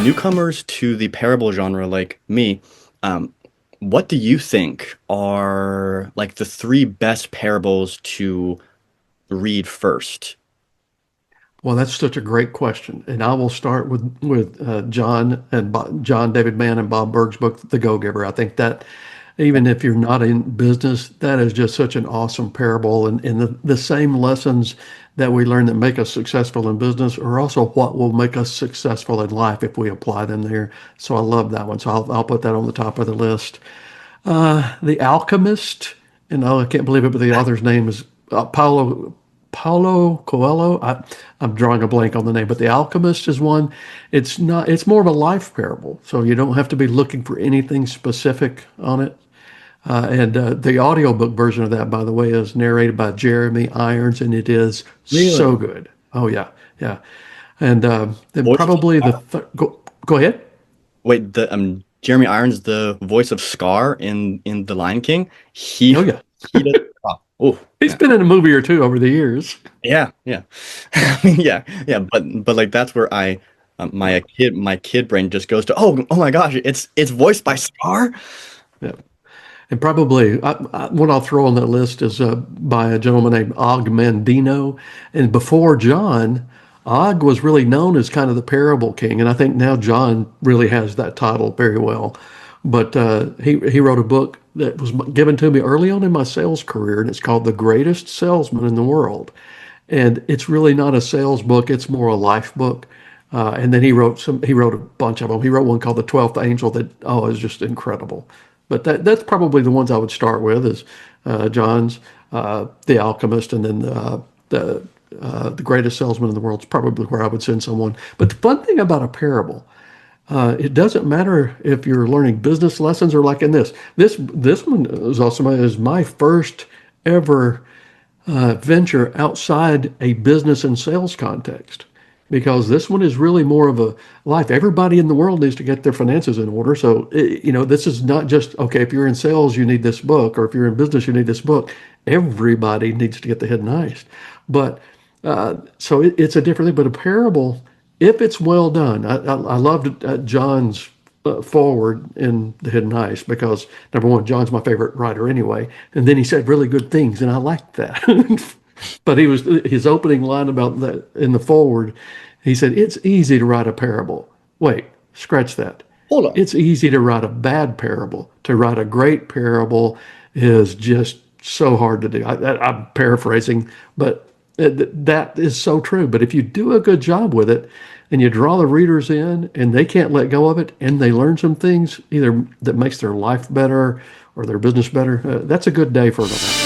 newcomers to the parable genre like me, um, what do you think are like the three best parables to read first? Well, that's such a great question, and I will start with John David Mann and Bob Burg's book, The Go-Giver. I think that even if you're not in business, that is just such an awesome parable, and the same lessons that we learn that make us successful in business are also what will make us successful in life if we apply them there. So I love that one. So I'll put that on the top of the list. The Alchemist, and oh, I can't believe it, but the author's name is Paulo Coelho. I'm drawing a blank on the name, but The Alchemist is one. It's not. It's more of a life parable, so you don't have to be looking for anything specific on it. And the audiobook version of that, by the way, is narrated by Jeremy Irons, and it is so Really? good. Oh yeah, yeah. And then Voice of probably Scar? go ahead. Wait, the Jeremy Irons, the voice of Scar in The Lion King, he Oh yeah, he does. Oh, he's yeah, been in a movie or two over the years. yeah, yeah. I mean, yeah, yeah. But like that's where my kid brain just goes to, oh my gosh, it's voiced by Scar. Yeah. And probably what I'll throw on that list is by a gentleman named Og Mandino. And before John, Og was really known as kind of the parable king. And I think now John really has that title very well. But he wrote a book that was given to me early on in my sales career, and it's called The Greatest Salesman in the World. And it's really not a sales book; it's more a life book. And then he wrote a bunch of them. He wrote one called The 12th Angel that is just incredible. But that's probably the ones I would start with is John's, The Alchemist, and then the Greatest Salesman in the World is probably where I would send someone. But the fun thing about a parable, it doesn't matter if you're learning business lessons or like in this. This one is also is my first ever venture outside a business and sales context because this one is really more of a life. Everybody in the world needs to get their finances in order. So, this is not just, okay, if you're in sales, you need this book, or if you're in business, you need this book. Everybody needs to get the hidden heist. But so it's a different thing. But a parable, if it's well done, I loved John's forward in the Hidden Heist because number one, John's my favorite writer anyway, and then he said really good things, and I liked that. But his opening line about that in the forward. He said, "It's easy to write a parable." Wait, scratch that. Hold on. It's easy to write a bad parable. To write a great parable is just so hard to do. I'm paraphrasing, but that is so true. But if you do a good job with it and you draw the readers in and they can't let go of it and they learn some things either that makes their life better or their business better, that's a good day for them.